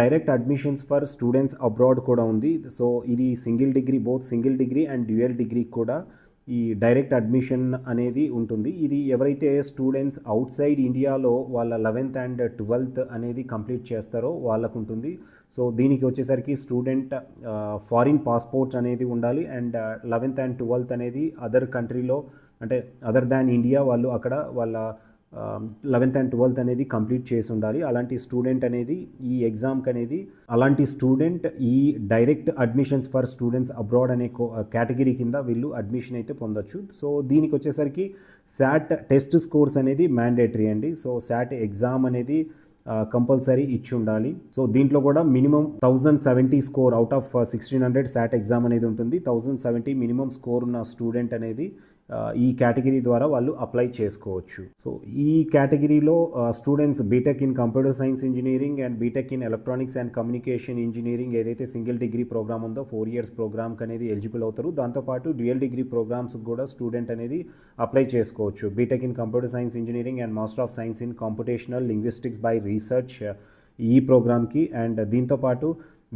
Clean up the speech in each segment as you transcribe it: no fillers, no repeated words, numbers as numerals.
Direct admissions for students abroad కూడా ఉంది. So ఇది single degree, both single degree and dual degree కూడా ఈ డైరెక్ట్ అడ్మిషన్ అనేది ఉంటుంది. ఇది ఎవరైతే స్టూడెంట్స్ అవుట్ సైడ్ ఇండియాలో వాళ్ళ 11th అండ్ 12th అనేది కంప్లీట్ చేస్తారో వాళ్ళకు ఉంటుంది. సో దీనికి వచ్చేసరికి స్టూడెంట్ ఫారిన్ పాస్పోర్ట్ అనేది ఉండాలి అండ్ 11th అండ్ 12th అనేది అదర్ కంట్రీలో, అంటే అదర్ దాన్ ఇండియా వాళ్ళు అక్కడ వాళ్ళ 11th అండ్ 12th అనేది కంప్లీట్ చేసి ఉండాలి. అలాంటి స్టూడెంట్ అనేది ఈ ఎగ్జామ్కి అనేది, అలాంటి స్టూడెంట్ ఈ direct admissions for students abroad అనే కేటగిరీ కింద వీళ్ళు అడ్మిషన్ అయితే పొందొచ్చు. సో దీనికి వచ్చేసరికి శాట్ టెస్ట్ స్కోర్స్ అనేది మ్యాండేటరీ అండి. సో శాట్ ఎగ్జామ్ అనేది కంపల్సరీ ఇచ్చి ఉండాలి. సో దీంట్లో కూడా minimum 1070 score out of 1600 SAT exam అనేది ఉంటుంది. 1070 మినిమం స్కోర్ ఉన్న స్టూడెంట్ అనేది ఈ కేటగిరీ ద్వారా వాళ్ళు అప్లై చేసుకోవచ్చు. సో ఈ కేటగిరీలో students BTech in computer science engineering and BTech in electronics and communication engineering ఏదైతే సింగిల్ డిగ్రీ ప్రోగ్రామ్ ఉందో 4 years ప్రోగ్రామ్కి అనేది ఎలిజిబుల్ అవుతారు. దాంతోపాటు డ్యూయల్ డిగ్రీ ప్రోగ్రామ్స్ కూడా స్టూడెంట్ అనేది అప్లై చేసుకోవచ్చు. BTech in computer science engineering and master of science in computational linguistics by research ఈ ప్రోగ్రామ్కి, అండ్ దీంతోపాటు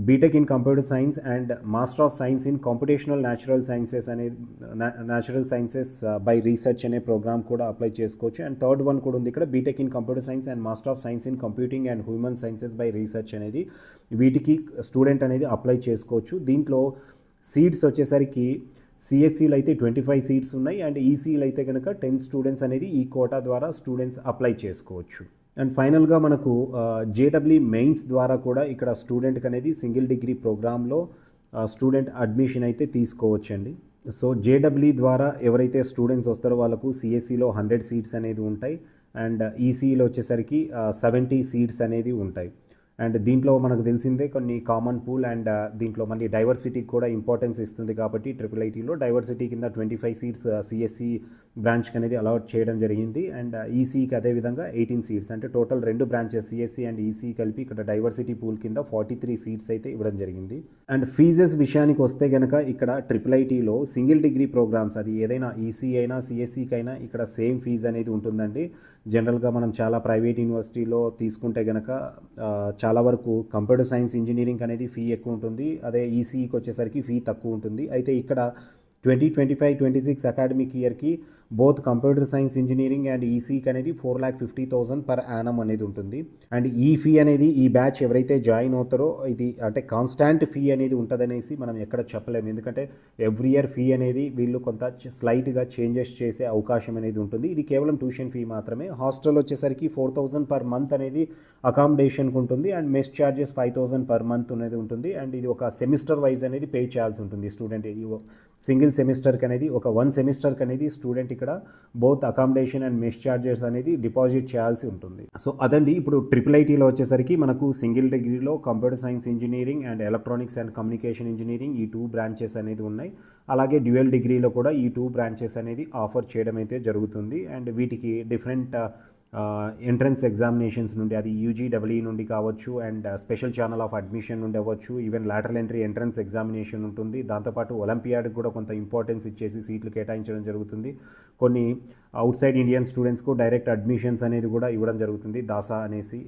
BTech in computer science and master of science in computational natural sciences by research అనే programme కూడా apply చేసుకోవచ్చు. And third one కూడా ఉంది ఇక్కడ, BTech in computer science and master of science in computing and human sciences by research అనేది, వీటికి student అనేది apply చేసుకోవచ్చు. దీంట్లో సీట్స్ వచ్చేసరికి సిఎస్సీలో అయితే 25 సీట్స్ ఉన్నాయి అండ్ ఈసీలో అయితే కనుక 10 స్టూడెంట్స్ అనేది ఈ కోటా ద్వారా స్టూడెంట్స్ అప్లై చేసుకోవచ్చు. అండ్ ఫైనల్గా మనకు జేడబ్ల్యూ మెయిన్స్ ద్వారా కూడా ఇక్కడ స్టూడెంట్కి అనేది సింగిల్ డిగ్రీ ప్రోగ్రాంలో స్టూడెంట్ అడ్మిషన్ అయితే తీసుకోవచ్చండి. సో జేడబ్ల్యూ ద్వారా ఎవరైతే స్టూడెంట్స్ వస్తారో వాళ్ళకు సిఎస్సిలో 100 సీట్స్ అనేది ఉంటాయి అండ్ ఈసీలో వచ్చేసరికి 70 సీట్స్ అనేది ఉంటాయి. అండ్ దీంట్లో మనకు తెలిసిందే కొన్ని కామన్ పూల్ అండ్ దీంట్లో మళ్ళీ డైవర్సిటీకి కూడా ఇంపార్టెన్స్ ఇస్తుంది కాబట్టి IIITలో డైవర్సిటీ కింద 25 సీట్స్ సిఎస్సి బ్రాంచ్కి అనేది అలాట్ చేయడం జరిగింది. అండ్ ఈసీకి అదేవిధంగా 18 సీట్స్, అంటే total 2 branches CSC and EC కలిపి ఇక్కడ డైవర్సిటీ పూల్ కింద 43 సీట్స్ అయితే ఇవ్వడం జరిగింది. అండ్ ఫీజెస్ విషయానికి వస్తే కనుక ఇక్కడ IIITలో సింగిల్ డిగ్రీ ప్రోగ్రామ్స్, అది ఏదైనా ఈసీ అయినా సిఎస్సికి అయినా ఇక్కడ సేమ్ ఫీజు అనేది ఉంటుందండి. జనరల్గా మనం చాలా ప్రైవేట్ యూనివర్సిటీలో తీసుకుంటే కనుక చాలా వరకు కంప్యూటర్ సైన్స్ ఇంజనీరింగ్ అనేది ఫీ ఎక్కువ ఉంటుంది, అదే ఈసీకి వచ్చేసరికి ఫీ తక్కువ ఉంటుంది. అయితే ఇక్కడ 2025-26 అకాడమిక్ ఇయర్కి both computer science engineering and ఈసీకి అనేది 4,50,000 పర్ యానం అనేది ఉంటుంది. అండ్ ఈ ఫీ అనేది ఈ బ్యాచ్ ఎవరైతే జాయిన్ అవుతారో ఇది అంటే కాన్స్టాంట్ ఫీ అనేది ఉంటుందనేసి మనం ఎక్కడ చెప్పలేము, ఎందుకంటే ఎవ్రీ ఇయర్ ఫీ అనేది వీళ్ళు కొంత స్లైట్గా చేంజెస్ చేసే అవకాశం అనేది ఉంటుంది. ఇది కేవలం ట్యూషన్ ఫీ మాత్రమే. హాస్టల్ వచ్చేసరికి 4,000 పర్ మంత్ అనేది అకామిడేషన్కి ఉంటుంది and mess charges 5,000 per month అనేది ఉంటుంది. అండ్ ఇది ఒక సెమిస్టర్ వైజ్ అనేది పే చేయాల్సి ఉంటుంది స్టూడెంట్. సింగిల్ సెమిస్టర్కి అనేది ఒక 1 సెమిస్టర్కి అనేది స్టూడెంట్ ఇక్కడ both accommodation and mess charges అనేది డిపాజిట్ చేయాల్సి ఉంటుంది. సో అదండి ఇప్పుడు IIITలో వచ్చేసరికి మనకు సింగిల్ డిగ్రీలో computer science engineering and electronics and communication engineering ఈ 2 బ్రాంచెస్ అనేది ఉన్నాయి. అలాగే డ్యూయల్ డిగ్రీలో కూడా ఈ 2 బ్రాంచెస్ అనేది ఆఫర్ చేయడం అయితే జరుగుతుంది. అండ్ వీటికి డిఫరెంట్ ఎంట్రన్స్ ఎగ్జామినేషన్స్ నుండి, అది యూజీడబ్ల్యూ నుండి కావచ్చు and special channel of admission నుండి అవ్వచ్చు, even lateral entry entrance examination ఉంటుంది. దాంతోపాటు ఒలింపియాడ్కి కూడా కొంత ఇంపార్టెన్స్ ఇచ్చేసి సీట్లు కేటాయించడం జరుగుతుంది. కొన్ని అవుట్ సైడ్ ఇండియన్ స్టూడెంట్స్కు డైరెక్ట్ అడ్మిషన్స్ అనేది కూడా ఇవ్వడం జరుగుతుంది, దాసా అనేసి.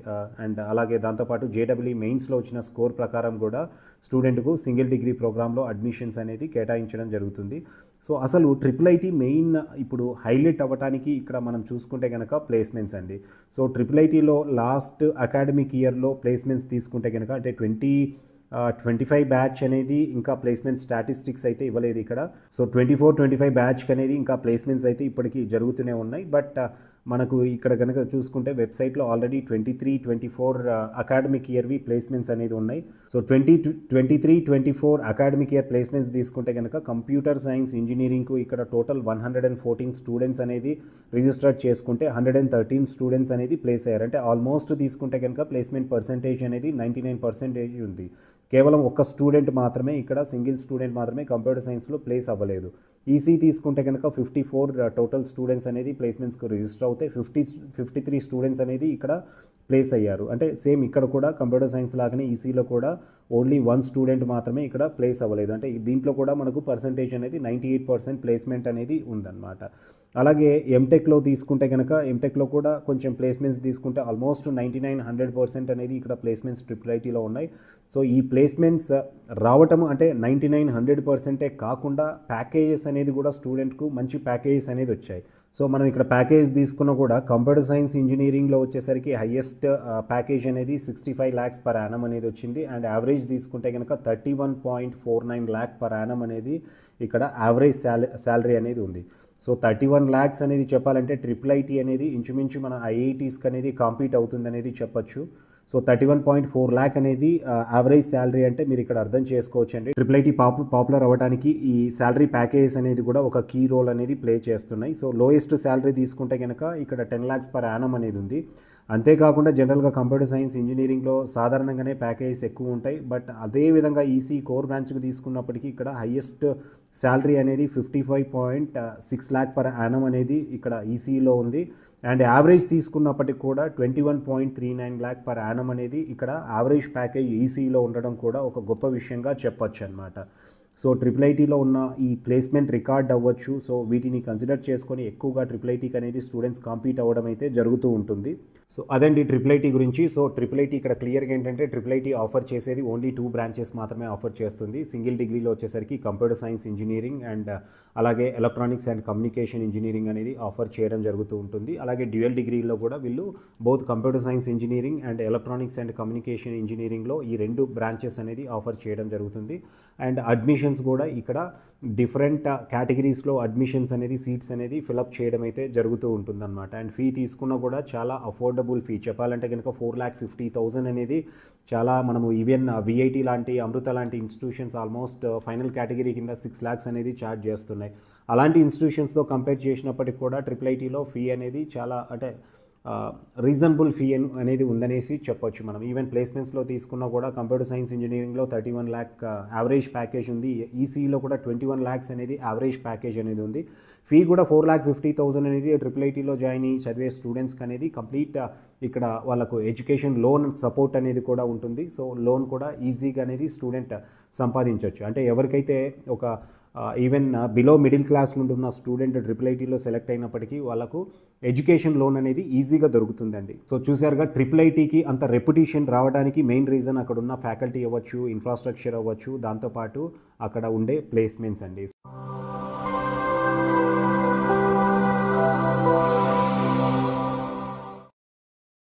అండ్ అలాగే దాంతోపాటు జేడబ్ల్యూ మెయిన్స్లో వచ్చిన స్కోర్ ప్రకారం కూడా స్టూడెంట్కు సింగిల్ డిగ్రీ ప్రోగ్రాంలో అడ్మిషన్స్ అనేది కేటాయించడం జరుగుతుంది. సో అసలు IIIT మెయిన్ ఇప్పుడు హైలైట్ అవ్వడానికి ఇక్కడ మనం చూసుకుంటే కనుక ప్లేస్మెంట్స్ అండి. సో IIITలో లాస్ట్ అకాడమిక్ ఇయర్లో ప్లేస్మెంట్స్ తీసుకుంటే కనుక అంటే 2025 బ్యాచ్ అనేది ఇంకా ప్లేస్మెంట్ స్టాటిస్టిక్స్ అయితే ఇవ్వలేదు ఇక్కడ. సో 24-25 బ్యాచ్కి అనేది ఇంకా ప్లేస్మెంట్స్ అయితే ఇప్పటికీ జరుగుతూనే ఉన్నాయి. బట్ మనకు ఇక్కడ కనుక చూసుకుంటే వెబ్సైట్లో ఆల్రెడీ 23-24 అకాడమిక్ ఇయర్వి ప్లేస్మెంట్స్ అనేది ఉన్నాయి. సో 2023-24 అకాడమిక్ ఇయర్ ప్లేస్మెంట్స్ తీసుకుంటే కనుక కంప్యూటర్ సైన్స్ ఇంజనీరింగ్కు ఇక్కడ టోటల్ 114 స్టూడెంట్స్ అనేది రిజిస్టర్ చేసుకుంటే 113 స్టూడెంట్స్ అనేది ప్లేస్ అయ్యారు. అంటే ఆల్మోస్ట్ తీసుకుంటే కనుక ప్లేస్మెంట్ పర్సంటేజ్ అనేది 99% ఉంది. కేవలం ఒక్క స్టూడెంట్ మాత్రమే ఇక్కడ సింగిల్ స్టూడెంట్ మాత్రమే కంప్యూటర్ సైన్స్లో ప్లేస్ అవ్వలేదు. ఈసీ తీసుకుంటే కనుక 54 టోటల్ స్టూడెంట్స్ అనేది ప్లేస్మెంట్స్కి రిజిస్టర్ అవుతాయి. 53 స్టూడెంట్స్ అనేది ఇక్కడ ప్లేస్ అయ్యారు. అంటే సేమ్ ఇక్కడ కూడా కంప్యూటర్ సైన్స్ లాగానే ఈసీలో కూడా ఓన్లీ 1 స్టూడెంట్ మాత్రమే ఇక్కడ ప్లేస్ అవ్వలేదు. అంటే దీంట్లో కూడా మనకు పర్సంటేజ్ అనేది 98% ప్లేస్మెంట్ అనేది ఉందన్నమాట. అలాగే ఎంటెక్లో తీసుకుంటే కనుక ఎంటెక్లో కూడా కొంచెం ప్లేస్మెంట్స్ తీసుకుంటే ఆల్మోస్ట్ 99-100% అనేది ఇక్కడ ప్లేస్మెంట్స్ ట్రిపుల్ ఐటీలో ఉన్నాయి. సో ఈ ప్లేస్మెంట్స్ రావటం అంటే 99-100% కాకుండా ప్యాకేజెస్ అనేది కూడా స్టూడెంట్కు మంచి ప్యాకేజెస్ అనేది వచ్చాయి. సో మనం ఇక్కడ ప్యాకేజ్ తీసుకున్నా కూడా కంప్యూటర్ సైన్స్ ఇంజనీరింగ్లో వచ్చేసరికి హైయెస్ట్ ప్యాకేజ్ అనేది 65 lakhs per annum అనేది వచ్చింది. అండ్ యావరేజ్ తీసుకుంటే కనుక 31.49 lakh per annum అనేది ఇక్కడ యావరేజ్ శాలరీ అనేది ఉంది. సో 31 lakhs అనేది చెప్పాలంటే ట్రిపుల్ ఐటీ అనేది ఇంచుమించు మన ఐఐటీస్కి అనేది కాంపీట్ అవుతుంది అనేది చెప్పొచ్చు. సో 31.4 lakh అనేది యావరేజ్ శాలరీ అంటే మీరు ఇక్కడ అర్థం చేసుకోవచ్చు అండి. ట్రిపుల్ ఐటీ పాపులర్ అవ్వడానికి ఈ శాలరీ ప్యాకేజెస్ అనేది కూడా ఒక కీ రోల్ అనేది ప్లే చేస్తున్నాయి. సో లోయెస్ట్ శాలరీ తీసుకుంటే కనుక ఇక్కడ 10 lakhs per annum అనేది ఉంది. అంతేకాకుండా జనరల్గా కంప్యూటర్ సైన్స్ ఇంజనీరింగ్లో సాధారణంగానే ప్యాకేజెస్ ఎక్కువ ఉంటాయి. బట్ అదేవిధంగా ఈసీ కోర్ బ్రాంచ్కి తీసుకున్నప్పటికీ ఇక్కడ హైయెస్ట్ శాలరీ అనేది 55.6 lakh per annum అనేది ఇక్కడ ఈసీలో ఉంది. అండ్ యావరేజ్ తీసుకున్నప్పటికి కూడా 21.39 lakh per annum అనేది ఇక్కడ యావరేజ్ ప్యాకేజ్ ఈసీలో ఉండడం కూడా ఒక గొప్ప విషయంగా చెప్పొచ్చు అనమాట. సో ట్రిపుల్ ఐటీలో ఉన్న ఈ ప్లేస్మెంట్ రికార్డ్ అవ్వచ్చు. సో వీటిని కన్సిడర్ చేసుకొని ఎక్కువగా ట్రిపుల్ ఐటీకి అనేది స్టూడెంట్స్ కాంపీట్ అవ్వడం అయితే జరుగుతూ ఉంటుంది. సో అదండి ట్రిపుల్ ఐటీ గురించి. సో ట్రిపుల్ ఐటీ ఇక్కడ క్లియర్గా ఏంటంటే ట్రిపుల్ ఐటీ ఆఫర్ చేసేది ఓన్లీ 2 branches మాత్రమే ఆఫర్ చేస్తుంది. సింగిల్ డిగ్రీలో వచ్చేసరికి కంప్యూటర్ సైన్స్ ఇంజనీరింగ్ అండ్ అలాగే ఎలక్ట్రానిక్స్ అండ్ కమ్యూనికేషన్ ఇంజనీరింగ్ అనేది ఆఫర్ చేయడం జరుగుతూ ఉంటుంది. అలాగే డ్యూయల్ డిగ్రీలో కూడా వీళ్ళు both computer science engineering and electronics and communication ఇంజనీరింగ్లో ఈ 2 branches అనేది ఆఫర్ చేయడం జరుగుతుంది. అండ్ అడ్మిషన్స్ కూడా ఇక్కడ డిఫరెంట్ కేటగిరీస్లో అడ్మిషన్స్ అనేది సీట్స్ అనేది ఫిలప్ చేయడం అయితే జరుగుతూ ఉంటుందన్నమాట. అండ్ ఫీ తీసుకున్నా కూడా చాలా అఫోర్డబుల్ ఫీ. చెప్పాలంటే కనుక 4,50,000 అనేది చాలా మనము ఈవెన్ విఐటి లాంటి అమృత లాంటి ఇన్స్టిట్యూషన్స్ ఆల్మోస్ట్ ఫైనల్ కేటగిరీ కింద 6 lakhs అనేది ఛార్జ్ చేస్తున్నాయి. అలాంటి ఇన్స్టిట్యూషన్స్తో కంపేర్ చేసినప్పటికి కూడా ట్రిపుల్ ఐటీలో ఫీ అనేది చాలా అంటే రీజనబుల్ ఫీ అనేది ఉందనేసి చెప్పొచ్చు మనం. ఈవెన్ ప్లేస్మెంట్స్లో తీసుకున్నా కూడా కంప్యూటర్ సైన్స్ ఇంజనీరింగ్లో 31 lakh యావరేజ్ ప్యాకేజ్ ఉంది. ఈసీలో కూడా 21 lakhs అనేది యావరేజ్ ప్యాకేజ్ అనేది ఉంది. ఫీ కూడా 4,50,000 అనేది ట్రిపుల్ ఐటీలో జాయిన్ అయ్యి చదివే స్టూడెంట్స్కి అనేది కంప్లీట్ ఇక్కడ వాళ్ళకు ఎడ్యుకేషన్ లోన్ సపోర్ట్ అనేది కూడా ఉంటుంది. సో లోన్ కూడా ఈజీగా అనేది స్టూడెంట్ సంపాదించవచ్చు. అంటే ఎవరికైతే ఒక ఈవెన్ బిలో మిడిల్ క్లాస్ నుండి ఉన్న స్టూడెంట్ ట్రిపుల్ ఐటీలో సెలెక్ట్ అయినప్పటికీ వాళ్ళకు ఎడ్యుకేషన్ లోన్ అనేది ఈజీగా దొరుకుతుందండి. సో చూసారుగా ట్రిపుల్ ఐటీకి అంత రెప్యుటేషన్ రావడానికి మెయిన్ రీజన్ అక్కడ ఉన్న ఫ్యాకల్టీ అవ్వచ్చు, ఇన్ఫ్రాస్ట్రక్చర్ అవ్వచ్చు, దాంతోపాటు అక్కడ ఉండే ప్లేస్మెంట్స్ అండి.